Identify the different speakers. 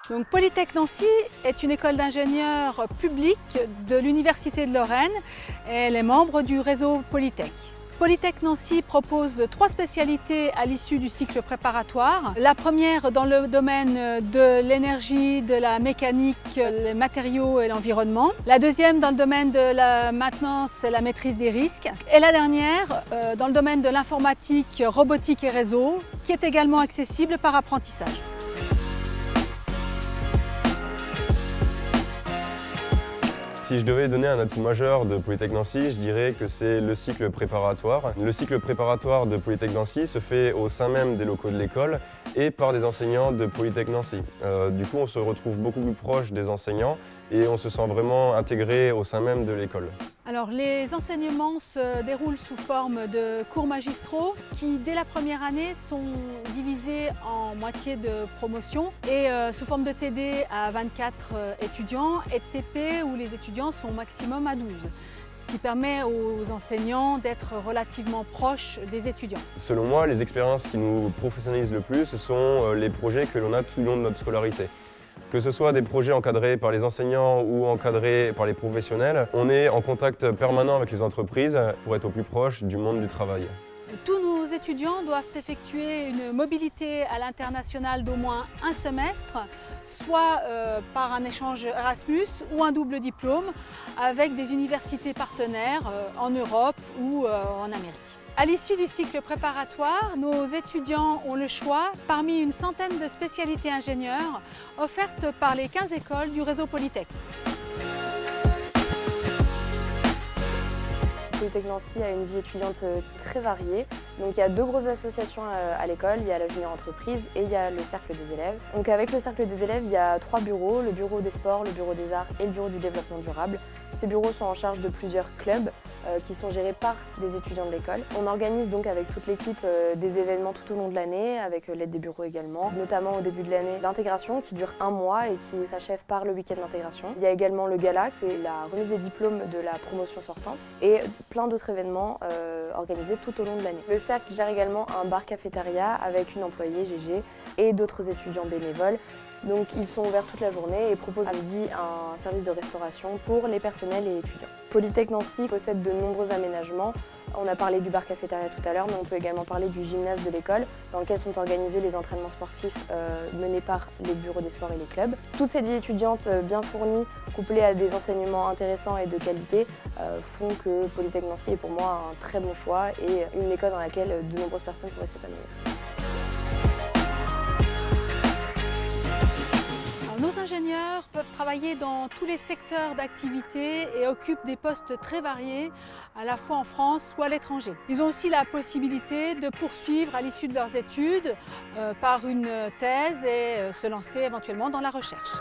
Speaker 1: Donc, Polytech Nancy est une école d'ingénieurs publique de l'Université de Lorraine et elle est membre du réseau Polytech. Polytech Nancy propose 3 spécialités à l'issue du cycle préparatoire. La première dans le domaine de l'énergie, de la mécanique, les matériaux et l'environnement. La deuxième dans le domaine de la maintenance et la maîtrise des risques. Et la dernière dans le domaine de l'informatique, robotique et réseau, qui est également accessible par apprentissage.
Speaker 2: Si je devais donner un atout majeur de Polytech Nancy, je dirais que c'est le cycle préparatoire. Le cycle préparatoire de Polytech Nancy se fait au sein même des locaux de l'école et par des enseignants de Polytech Nancy. Du coup, on se retrouve beaucoup plus proche des enseignants et on se sent vraiment intégré au sein même de l'école.
Speaker 1: Alors, les enseignements se déroulent sous forme de cours magistraux qui, dès la première année, sont divisés en moitié de promotion et sous forme de TD à 24 étudiants et de TP où les étudiants sont au maximum à 12. Ce qui permet aux enseignants d'être relativement proches des étudiants.
Speaker 2: Selon moi, les expériences qui nous professionnalisent le plus, ce sont les projets que l'on a tout au long de notre scolarité. Que ce soit des projets encadrés par les enseignants ou encadrés par les professionnels, on est en contact permanent avec les entreprises pour être au plus proche du monde du travail.
Speaker 1: Tous nos étudiants doivent effectuer une mobilité à l'international d'au moins un semestre, soit par un échange Erasmus ou un double diplôme avec des universités partenaires en Europe ou en Amérique. À l'issue du cycle préparatoire, nos étudiants ont le choix parmi une centaine de spécialités ingénieurs offertes par les 15 écoles du réseau Polytech.
Speaker 3: Polytech Nancy a une vie étudiante très variée. Donc il y a 2 grosses associations à l'école, il y a la Junior Entreprise et il y a le Cercle des élèves. Donc avec le Cercle des élèves, il y a 3 bureaux, le bureau des sports, le bureau des arts et le bureau du développement durable. Ces bureaux sont en charge de plusieurs clubs qui sont gérés par des étudiants de l'école. On organise donc avec toute l'équipe des événements tout au long de l'année, avec l'aide des bureaux également, notamment au début de l'année, l'intégration qui dure 1 mois et qui s'achève par le week-end d'intégration. Il y a également le gala, c'est la remise des diplômes de la promotion sortante et plein d'autres événements organisés tout au long de l'année. Le Cercle gère également un bar cafétéria avec une employée, GG, et d'autres étudiants bénévoles. Donc ils sont ouverts toute la journée et proposent à midi un service de restauration pour les personnels et étudiants. Polytech Nancy possède de nombreux aménagements. On a parlé du bar cafétéria tout à l'heure, mais on peut également parler du gymnase de l'école, dans lequel sont organisés les entraînements sportifs menés par les bureaux des sports et les clubs. Toute cette vie étudiante bien fournie, couplée à des enseignements intéressants et de qualité, font que Polytech Nancy est pour moi un très bon choix et une école dans laquelle de nombreuses personnes pourraient s'épanouir.
Speaker 1: Nos ingénieurs peuvent travailler dans tous les secteurs d'activité et occupent des postes très variés, à la fois en France ou à l'étranger. Ils ont aussi la possibilité de poursuivre à l'issue de leurs études par une thèse et se lancer éventuellement dans la recherche.